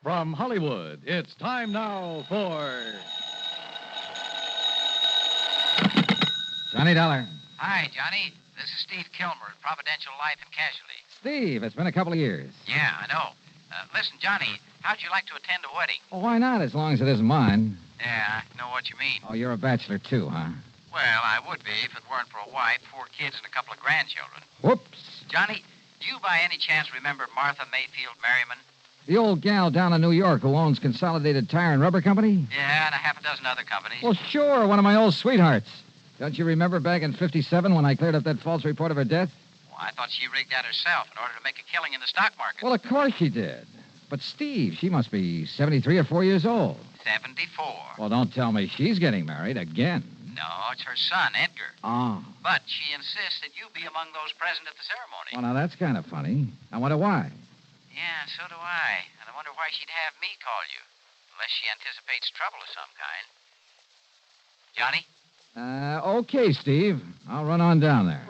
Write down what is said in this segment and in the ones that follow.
From Hollywood, it's time now for... Johnny Dollar. Hi, Johnny. This is Steve Kilmer at Providential Life and Casualty. Steve, it's been a couple of years. Yeah, I know. Listen, Johnny, how'd you like to attend a wedding? Well, why not, as long as it isn't mine? Yeah, I know what you mean. Oh, you're a bachelor, too, huh? Well, I would be if it weren't for a wife, 4 kids, and a couple of grandchildren. Whoops. Johnny, do you by any chance remember Martha Mayfield Merriman? The old gal down in New York who owns Consolidated Tire and Rubber Company? Yeah, and a half a dozen other companies. Well, sure, one of my old sweethearts. Don't you remember back in '57 when I cleared up that false report of her death? Well, I thought she rigged that herself in order to make a killing in the stock market. Well, of course she did. But Steve, she must be 73 or 4 years old. 74. Well, don't tell me she's getting married again. No, it's her son, Edgar. Oh. But she insists that you be among those present at the ceremony. Well, now that's kind of funny. I wonder why. Yeah, so do I. And I wonder why she'd have me call you. Unless she anticipates trouble of some kind. Johnny? Okay, Steve. I'll run on down there.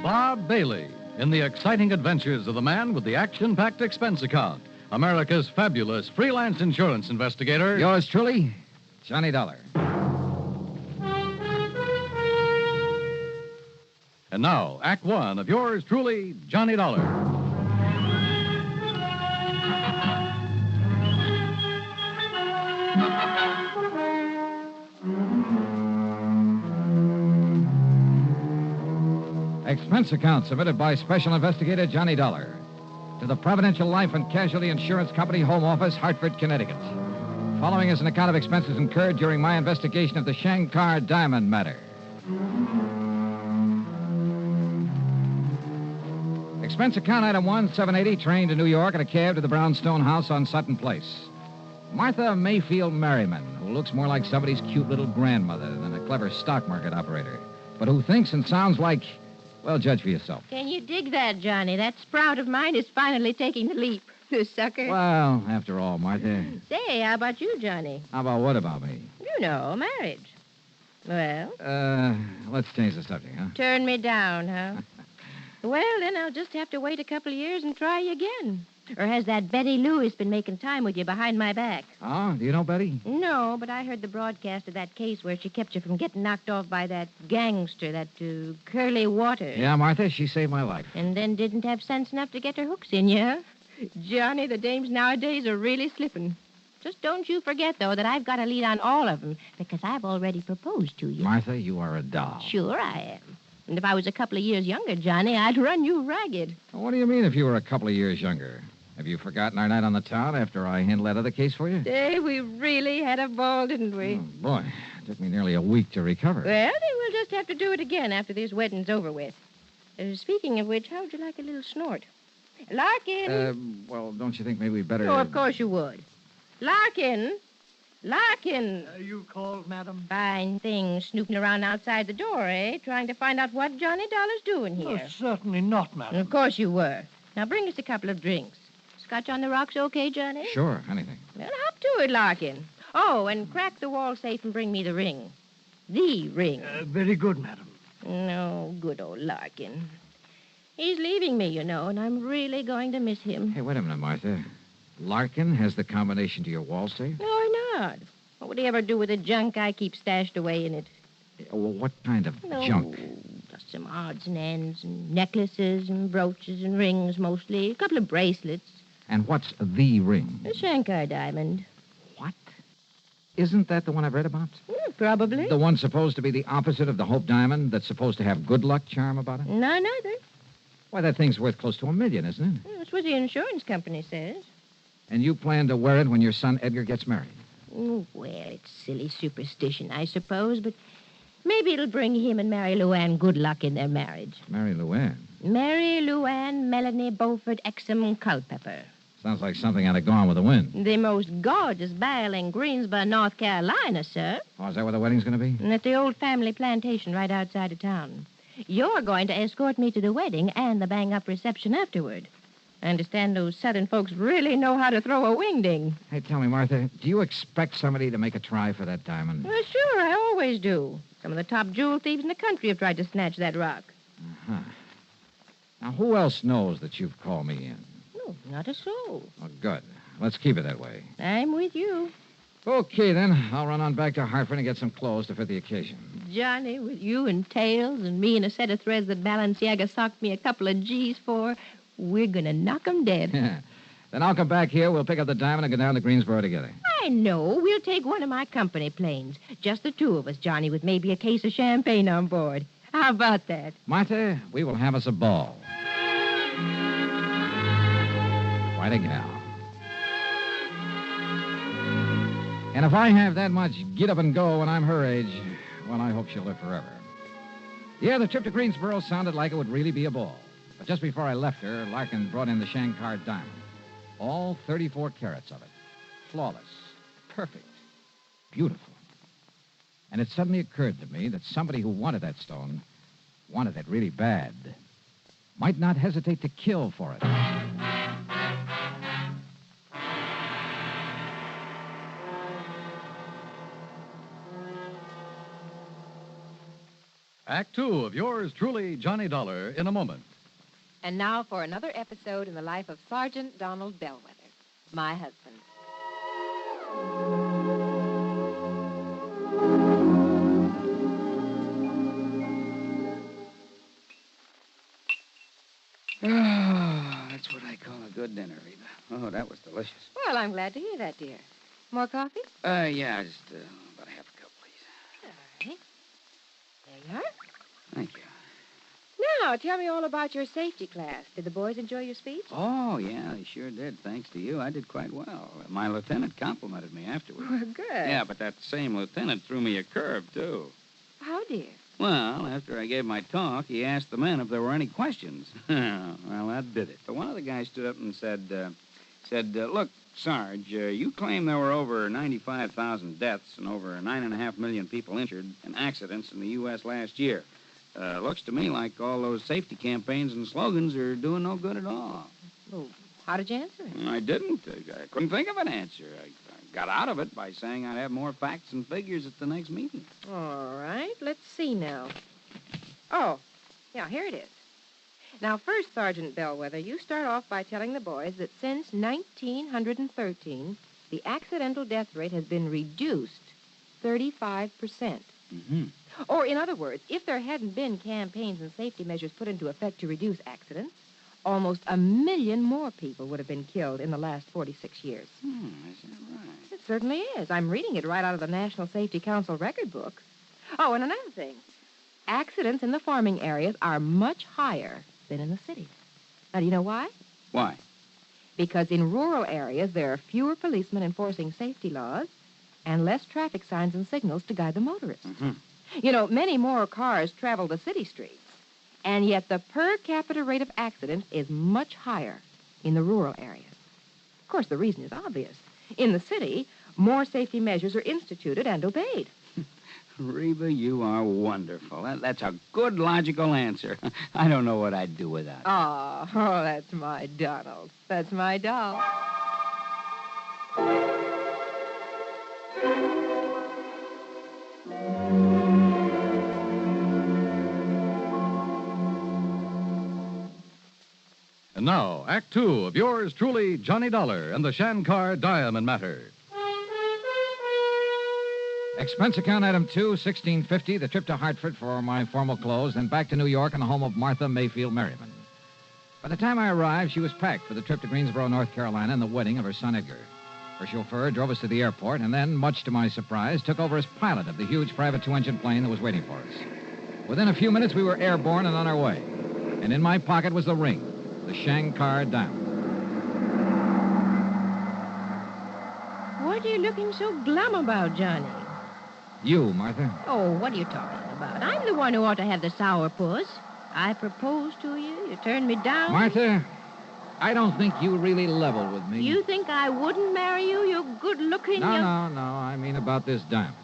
Bob Bailey in the exciting adventures of the man with the action-packed expense account, America's fabulous freelance insurance investigator. Yours truly, Johnny Dollar. And now, Act One of yours truly, Johnny Dollar. Expense account submitted by Special Investigator Johnny Dollar to the Providential Life and Casualty Insurance Company, Home Office, Hartford, Connecticut. Following is an account of expenses incurred during my investigation of the Shankar diamond matter. Expense account item 1, 780, train to New York and a cab to the Brownstone house on Sutton Place. Martha Mayfield Merriman, who looks more like somebody's cute little grandmother than a clever stock market operator, but who thinks and sounds like, well, judge for yourself. Can you dig that, Johnny? That sprout of mine is finally taking the leap. The sucker. Well, after all, Martha. Say, how about you, Johnny? How about what about me? You know, marriage. Well? Let's change the subject, huh? Turn me down, huh? Well, then I'll just have to wait a couple of years and try you again. Or has that Betty Lewis been making time with you behind my back? Oh, do you know Betty? No, but I heard the broadcast of that case where she kept you from getting knocked off by that gangster, that Curly Waters. Yeah, Martha, she saved my life. And then didn't have sense enough to get her hooks in you. Johnny, the dames nowadays are really slipping. Just don't you forget, though, that I've got a lead on all of them, because I've already proposed to you. Martha, you are a doll. Sure I am. And if I was a couple of years younger, Johnny, I'd run you ragged. Well, what do you mean if you were a couple of years younger? Have you forgotten our night on the town after I handled that other case for you? Hey, we really had a ball, didn't we? Oh, boy. It took me nearly a week to recover. Well, then we'll just have to do it again after this wedding's over with. Speaking of which, how would you like a little snort? Larkin! Well, don't you think maybe we'd better... Oh, of course you would. Larkin! Larkin! You called, madam? Fine thing, snooping around outside the door, eh? Trying to find out what Johnny Dollar's doing here. Oh, certainly not, madam. Of course you were. Now bring us a couple of drinks. Scotch on the rocks okay, Johnny? Sure, anything. Well, hop to it, Larkin. Oh, and crack the wall safe and bring me the ring. The ring. Very good, madam. No, good old Larkin. He's leaving me, you know, and I'm really going to miss him. Hey, wait a minute, Martha. Larkin has the combination to your wall safe? No, why not? What would he ever do with the junk I keep stashed away in it? Well, what kind of No, junk? just some odds and ends, and necklaces and brooches and rings mostly. A couple of bracelets. And what's the ring? A Shankar diamond. What? Isn't that the one I've read about? Probably. The one supposed to be the opposite of the Hope Diamond that's supposed to have good luck charm about it? No, neither. Why, that thing's worth close to $1 million, isn't it? That's what the insurance company says. And you plan to wear it when your son Edgar gets married? Well, it's silly superstition, I suppose, but maybe it'll bring him and Mary Luann good luck in their marriage. Mary Luann? Mary Luann Melanie Beaufort Exum Culpepper. Sounds like something out of Gone with the Wind. The most gorgeous belle in Greensboro, North Carolina, sir. Oh, is that where the wedding's going to be? And at the old family plantation right outside of town. You're going to escort me to the wedding and the bang-up reception afterward. I understand those Southern folks really know how to throw a wingding. Hey, tell me, Martha, do you expect somebody to make a try for that diamond? Well, sure, I always do. Some of the top jewel thieves in the country have tried to snatch that rock. Uh-huh. Now, who else knows that you've called me in? No, not a soul. Oh, good. Let's keep it that way. I'm with you. Okay, then. I'll run on back to Hartford and get some clothes to fit the occasion. Johnny, with you and tails and me and a set of threads that Balenciaga socked me a couple of G's for, we're going to knock 'em dead. Then I'll come back here. We'll pick up the diamond and go down to Greensboro together. I know. We'll take one of my company planes. Just the two of us, Johnny, with maybe a case of champagne on board. How about that? Martha, we will have us a ball. Quite a gal. And if I have that much get up and go when I'm her age, well, I hope she'll live forever. Yeah, the trip to Greensboro sounded like it would really be a ball. But just before I left her, Larkin brought in the Shankar diamond. All 34 carats of it. Flawless. Perfect. Beautiful. And it suddenly occurred to me that somebody who wanted that stone, wanted it really bad, might not hesitate to kill for it. Act two of yours truly, Johnny Dollar, in a moment. And now for another episode in the life of Sergeant Donald Bellwether, my husband. Oh, that's what I call a good dinner, Reba. Oh, that was delicious. Well, I'm glad to hear that, dear. More coffee? Yeah, just about a half a cup, please. All right. There you are. Thank you. Now, tell me all about your safety class. Did the boys enjoy your speech? Oh, yeah, they sure did. Thanks to you, I did quite well. My lieutenant complimented me afterward. Well, good. Yeah, but that same lieutenant threw me a curve, too. How, dear? Well, after I gave my talk, he asked the men if there were any questions. Well, that did it. So one of the guys stood up and said, look, Sarge, you claim there were over 95,000 deaths and over 9.5 million people injured in accidents in the U.S. last year. Looks to me like all those safety campaigns and slogans are doing no good at all. Well, how did you answer it? I didn't. I couldn't think of an answer. I got out of it by saying I'd have more facts and figures at the next meeting. All right, let's see now. Oh, yeah, here it is. Now, first, Sergeant Bellwether, you start off by telling the boys that since 1913, the accidental death rate has been reduced 35%. Mm-hmm. Or, in other words, if there hadn't been campaigns and safety measures put into effect to reduce accidents, almost 1 million more people would have been killed in the last 46 years. Is that right? It certainly is. I'm reading it right out of the National Safety Council record book. Oh, and another thing. Accidents in the farming areas are much higher than in the cities. Now, do you know why? Why? Because in rural areas, there are fewer policemen enforcing safety laws and less traffic signs and signals to guide the motorists. Mm-hmm. You know, many more cars travel the city streets, and yet the per capita rate of accidents is much higher in the rural areas. Of course, the reason is obvious. In the city, more safety measures are instituted and obeyed. Reba, you are wonderful. That's a good, logical answer. I don't know what I'd do without it. Oh, that's my Donald. That's my doll. And now, Act two of yours truly, Johnny Dollar and the Shankar Diamond Matter. Expense account item 2, $16.50, the trip to Hartford for my formal clothes, then back to New York in the home of Martha Mayfield Merriman. By the time I arrived, she was packed for the trip to Greensboro, North Carolina, and the wedding of her son Edgar. Her chauffeur drove us to the airport and then, much to my surprise, took over as pilot of the huge private two-engine plane that was waiting for us. Within a few minutes, we were airborne and on our way. And in my pocket was the ring, the Shankar diamond. What are you looking so glum about, Johnny? You, Martha. Oh, what are you talking about? I'm the one who ought to have the sourpuss. I proposed to you. You turned me down. Martha, I don't think you really level with me. You think I wouldn't marry you? You're good-looking. No. I mean about this diamond.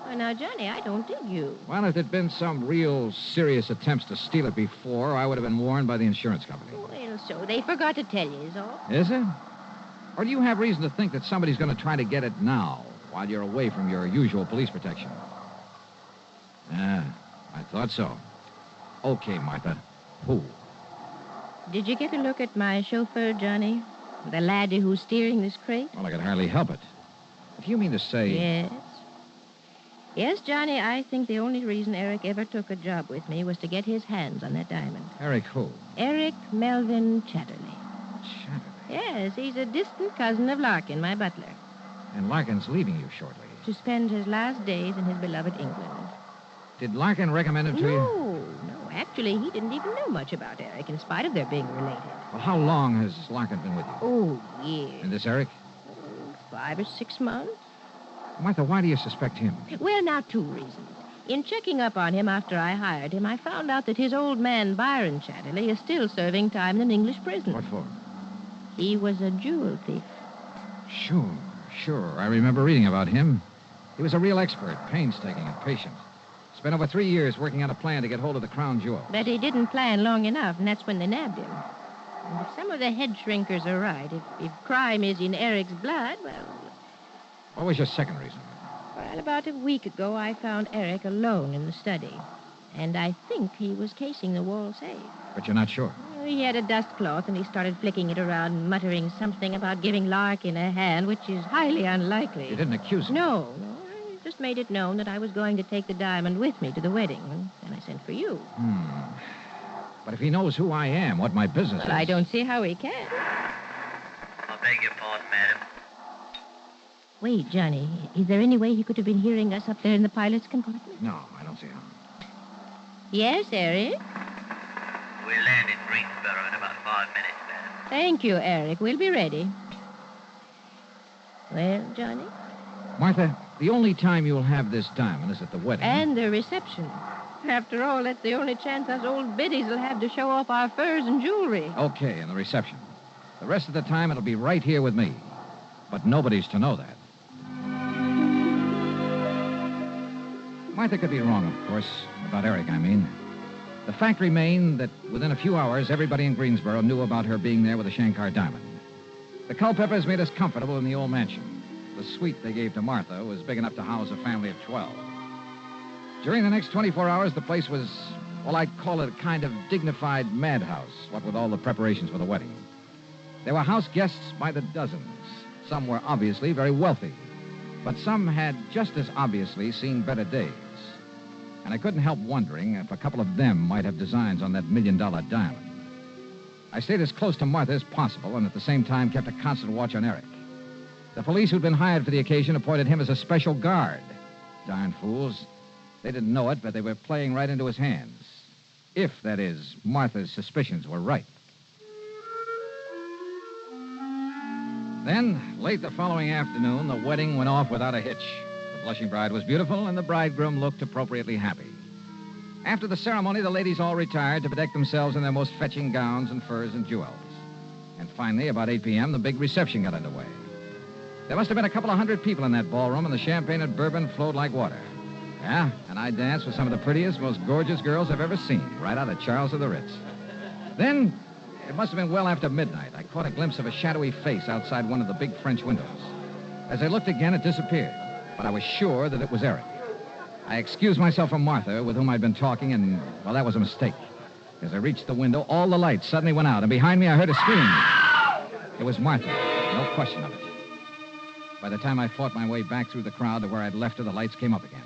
Well, now, Johnny, I don't dig you. Well, if there'd been some real serious attempts to steal it before, I would have been warned by the insurance company. Well, so they forgot to tell you, is all. Is it? Or do you have reason to think that somebody's going to try to get it now while you're away from your usual police protection? Yeah, I thought so. Okay, Martha. Who? Did you get a look at my chauffeur, Johnny? The laddie who's steering this crate? Well, I could hardly help it. If you mean to say... Yes. Yes, Johnny, I think the only reason Eric ever took a job with me was to get his hands on that diamond. Eric who? Eric Melvin Chatterley. Chatterley. Yes, he's a distant cousin of Larkin, my butler, And Larkin's leaving you shortly. to spend his last days in his beloved England. Did Larkin recommend him to you? No. Actually, he didn't even know much about Eric, in spite of their being related. Well, how long has Larkin been with you? Oh, years. And this Eric? 5 or 6 months. Martha, why do you suspect him? Well, now, 2 reasons. In checking up on him after I hired him, I found out that his old man, Byron Chatterley, is still serving time in an English prison. What for? He was a jewel thief. Sure. I remember reading about him. He was a real expert, painstaking and patient. Spent over 3 years working on a plan to get hold of the crown jewel. But he didn't plan long enough, and that's when they nabbed him. And if some of the head shrinkers are right, if crime is in Eric's blood, well... What was your second reason? Well, about a week ago, I found Eric alone in the study. And I think he was casing the wall safe. But you're not sure. He had a dust cloth, and he started flicking it around, muttering something about giving Larkin a hand, which is highly unlikely. You didn't accuse him? No. I just made it known that I was going to take the diamond with me to the wedding, and I sent for you. But if he knows who I am, what my business is... I don't see how he can. I beg your pardon, madam. Wait, Johnny, is there any way he could have been hearing us up there in the pilot's compartment? No, I don't see how. Yes, Eric? We'll land in Greensboro in about 5 minutes, madam. Thank you, Eric. We'll be ready. Well, Johnny? Martha, the only time you'll have this diamond is at the wedding. And the reception. After all, that's the only chance us old biddies will have to show off our furs and jewelry. Okay, and the reception. The rest of the time, it'll be right here with me. But nobody's to know that. Martha could be wrong, of course. About Eric, I mean. The fact remained that within a few hours, everybody in Greensboro knew about her being there with the Shankar diamond. The Culpeppers made us comfortable in the old mansion. The suite they gave to Martha was big enough to house a family of 12. During the next 24 hours, the place was, well, I'd call it a kind of dignified madhouse, what with all the preparations for the wedding. There were house guests by the dozens. Some were obviously very wealthy, but some had just as obviously seen better days. And I couldn't help wondering if a couple of them might have designs on that $1 million diamond. I stayed as close to Martha as possible and at the same time kept a constant watch on Eric. The police who'd been hired for the occasion appointed him as a special guard. Darn fools. They didn't know it, but they were playing right into his hands. If, that is, Martha's suspicions were right. Then, late the following afternoon, the wedding went off without a hitch. The blushing bride was beautiful, and the bridegroom looked appropriately happy. After the ceremony, the ladies all retired to bedeck themselves in their most fetching gowns and furs and jewels. And finally, about 8 p.m., the big reception got underway. There must have been a couple of 100 people in that ballroom, and the champagne and bourbon flowed like water. Yeah, and I danced with some of the prettiest, most gorgeous girls I've ever seen, right out of Charles of the Ritz. Then, it must have been well after midnight. I caught a glimpse of a shadowy face outside one of the big French windows. As I looked again, it disappeared, but I was sure that it was Eric. I excused myself from Martha, with whom I'd been talking, and, well, that was a mistake. As I reached the window, all the lights suddenly went out, and behind me I heard a scream. It was Martha, no question of it. By the time I fought my way back through the crowd to where I'd left her, the lights came up again.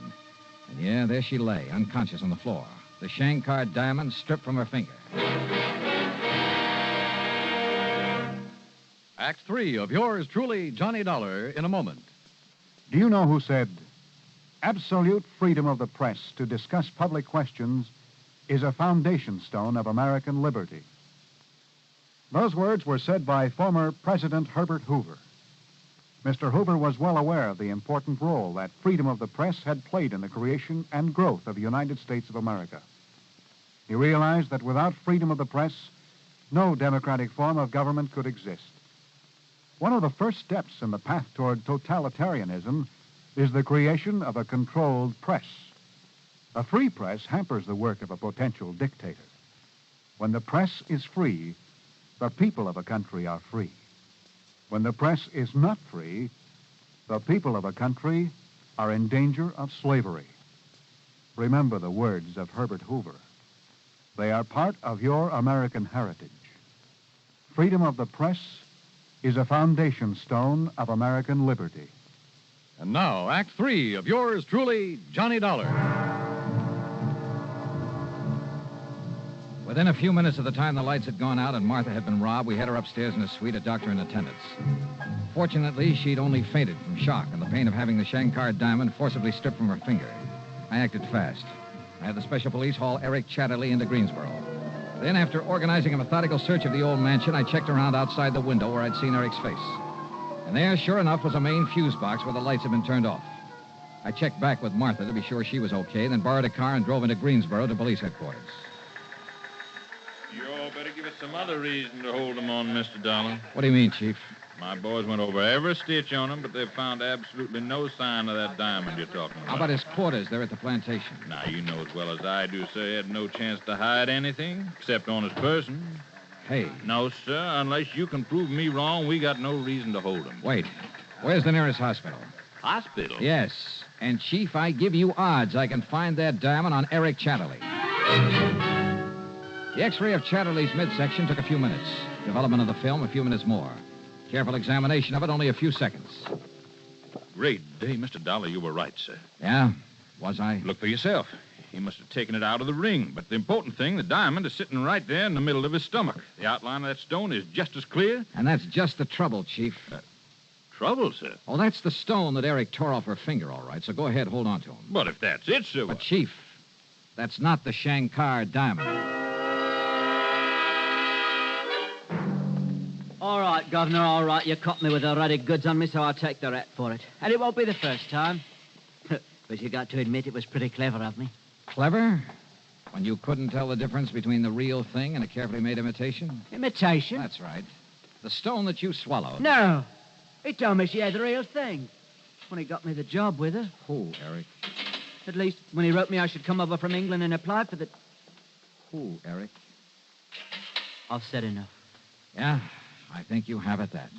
And yeah, there she lay, unconscious on the floor. The Shankar diamond stripped from her finger. Act 3 of yours truly, Johnny Dollar, in a moment. Do you know who said, absolute freedom of the press to discuss public questions is a foundation stone of American liberty? Those words were said by former President Herbert Hoover. Mr. Hoover was well aware of the important role that freedom of the press had played in the creation and growth of the United States of America. He realized that without freedom of the press, no democratic form of government could exist. One of the first steps in the path toward totalitarianism is the creation of a controlled press. A free press hampers the work of a potential dictator. When the press is free, the people of a country are free. When the press is not free, the people of a country are in danger of slavery. Remember the words of Herbert Hoover. They are part of your American heritage. Freedom of the press is a foundation stone of American liberty. And now, Act 3 of yours truly, Johnny Dollar. Within a few minutes of the time the lights had gone out and Martha had been robbed, we had her upstairs in a suite, a doctor in attendance. Fortunately, she'd only fainted from shock and the pain of having the Shankar diamond forcibly stripped from her finger. I acted fast. I had the special police haul Eric Chatterley into Greensboro. Then, after organizing a methodical search of the old mansion, I checked around outside the window where I'd seen Eric's face. And there, sure enough, was a main fuse box where the lights had been turned off. I checked back with Martha to be sure she was okay, then borrowed a car and drove into Greensboro to police headquarters. You all better give us some other reason to hold him on, Mr. Dollar. What do you mean, Chief? My boys went over every stitch on him, but they've found absolutely no sign of that diamond you're talking about. How about his quarters there at the plantation? Now, you know as well as I do, sir, he had no chance to hide anything, except on his person. Hey. No, sir, unless you can prove me wrong, we got no reason to hold him. Wait. Where's the nearest hospital? Hospital? Yes. And, Chief, I give you odds I can find that diamond on Eric Chatterley. The X-ray of Chatterley's midsection took a few minutes. Development of the film, a few minutes more. Careful examination of it, only a few seconds. Great day, Mr. Dollar. You were right, sir. Yeah? Was I? Look for yourself. He must have taken it out of the ring. But the important thing, the diamond is sitting right there in the middle of his stomach. The outline of that stone is just as clear. And that's just the trouble, Chief. Trouble, sir? Oh, that's the stone that Eric tore off her finger, all right. So go ahead, hold on to him. But if that's it, sir... But, Chief, that's not the Shankar diamond. All right, Governor, all right. You caught me with the ready goods on me, so I'll take the rap for it. And it won't be the first time. But you got to admit it was pretty clever of me. Clever? When you couldn't tell the difference between the real thing and a carefully made imitation? Imitation? That's right. The stone that you swallowed. No. He told me she had the real thing. When he got me the job with her. Who, Eric? At least when he wrote me I should come over from England and apply for the... Who, Eric? I've said enough. Yeah, I think you have it that.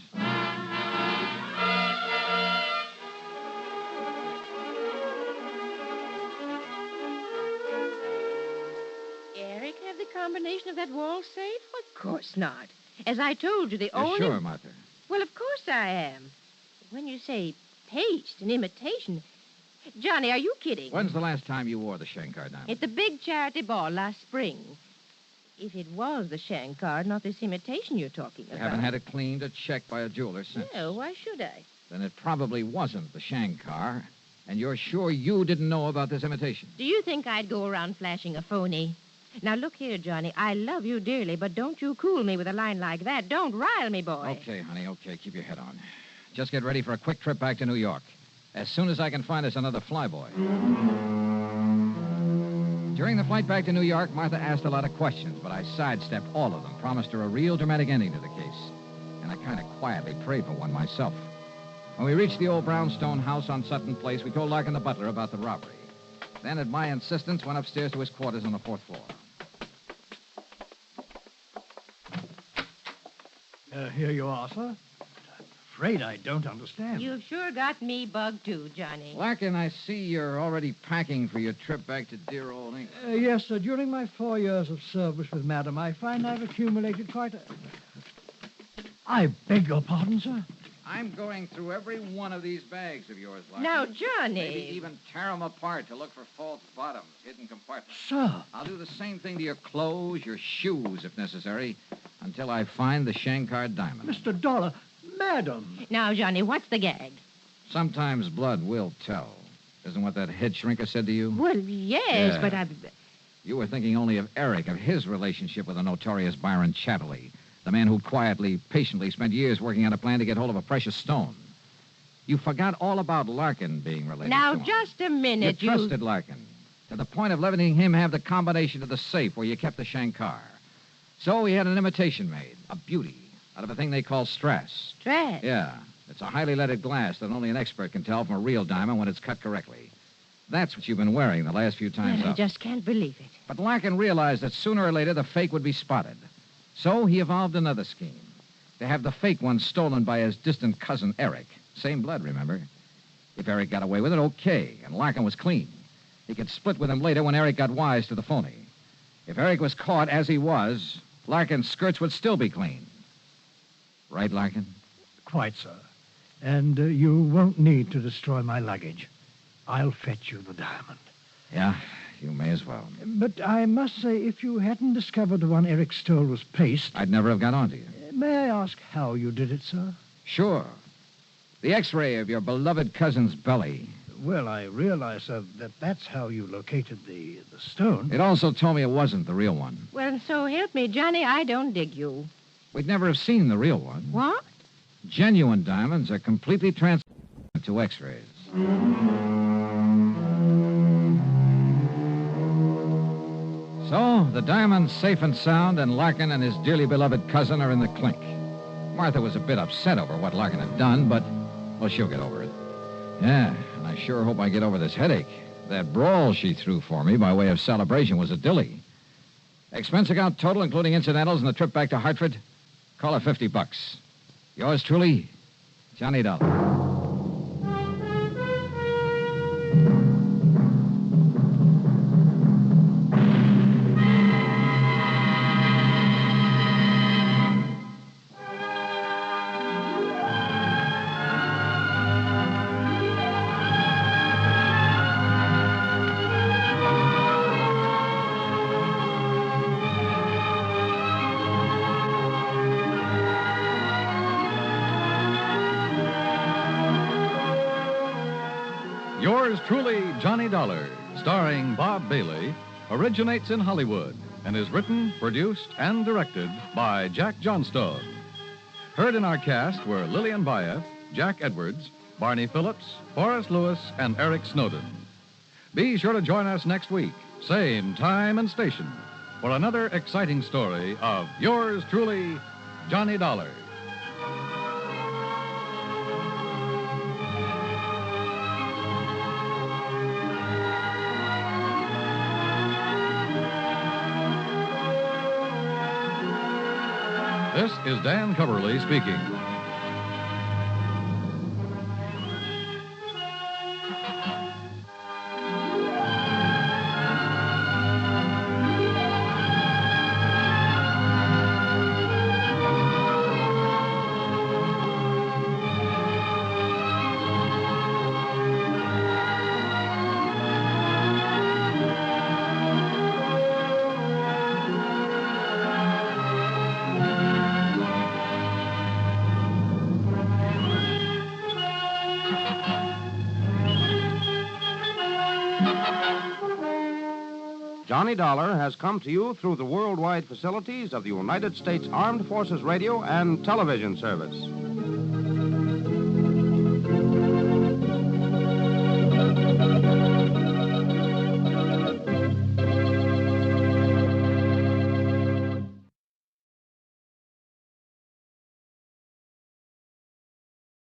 Eric have the combination of that wall safe? Of course not. As I told you, the You're only... sure, Martha? Well, of course I am. When you say paste and imitation... Johnny, are you kidding? When's the last time you wore the Shankar diamond? At the big charity ball last spring. If it was the Shankar, not this imitation you're talking You about. haven't had it cleaned or checked by a jeweler since. No, why should I? Then it probably wasn't the Shankar, and you're sure you didn't know about this imitation? Do you think I'd go around flashing a phony? Now, look here, Johnny. I love you dearly, but don't you cool me with a line like that. Don't rile me, boy. Okay, honey, okay. Keep your head on. Just get ready for a quick trip back to New York. As soon as I can find us another flyboy. During the flight back to New York, Martha asked a lot of questions, but I sidestepped all of them, promised her a real dramatic ending to the case. And I kind of quietly prayed for one myself. When we reached the old brownstone house on Sutton Place, we told Larkin the butler about the robbery. Then, at my insistence, went upstairs to his quarters on the 4th floor. Here you are, sir. I'm afraid I don't understand. You've sure got me bugged, too, Johnny. Larkin, I see you're already packing for your trip back to dear old England. Yes, sir. During my 4 years of service with Madam, I find I've accumulated quite a... I beg your pardon, sir. I'm going through every one of these bags of yours, Larkin. Now, Johnny. Maybe even tear them apart to look for false bottoms, hidden compartments. Sir. I'll do the same thing to your clothes, your shoes, if necessary, until I find the Shankar diamond. Mr. Dollar, Madam. Now, Johnny, what's the gag? Sometimes blood will tell. Isn't what that head shrinker said to you? Well, yes, Yeah. but I... You were thinking only of Eric, of his relationship with the notorious Byron Chatterley, the man who quietly, patiently spent years working on a plan to get hold of a precious stone. You forgot all about Larkin being related Now, to him. just a minute, You trusted Larkin, to the point of letting him have the combination to the safe where you kept the Shankar. So he had an imitation made, a beauty, out of a thing they call strass. Strass? Yeah. It's a highly leaded glass that only an expert can tell from a real diamond when it's cut correctly. That's what you've been wearing the last few times Well, I up. just can't believe it. But Larkin realized that sooner or later the fake would be spotted. So he evolved another scheme, to have the fake one stolen by his distant cousin, Eric. Same blood, remember? If Eric got away with it, okay, and Larkin was clean. He could split with him later when Eric got wise to the phony. If Eric was caught as he was, Larkin's skirts would still be clean. Right, Larkin? Quite, sir. And you won't need to destroy my luggage. I'll fetch you the diamond. Yeah, you may as well. But I must say, if you hadn't discovered the one Eric stole was paste... I'd never have got on to you. May I ask how you did it, sir? Sure. The X-ray of your beloved cousin's belly. Well, I realize, sir, that that's how you located the stone. It also told me it wasn't the real one. Well, so help me, Johnny, I don't dig you. We'd never have seen the real one. What? Genuine diamonds are completely transparent to X-rays. So, the diamond's safe and sound, and Larkin and his dearly beloved cousin are in the clink. Martha was a bit upset over what Larkin had done, but, well, she'll get over it. Yeah, and I sure hope I get over this headache. That brawl she threw for me by way of celebration was a dilly. Expense account total, including incidentals and the trip back to Hartford, call it $50. Yours truly, Johnny Dollar. Yours truly, Johnny Dollar, starring Bob Bailey, originates in Hollywood and is written, produced, and directed by Jack Johnstone. Heard in our cast were Lillian Bayef, Jack Edwards, Barney Phillips, Forrest Lewis, and Eric Snowden. Be sure to join us next week, same time and station, for another exciting story of yours truly, Johnny Dollar. This is Dan Coverly speaking. Johnny Dollar has come to you through the worldwide facilities of the United States Armed Forces Radio and Television Service.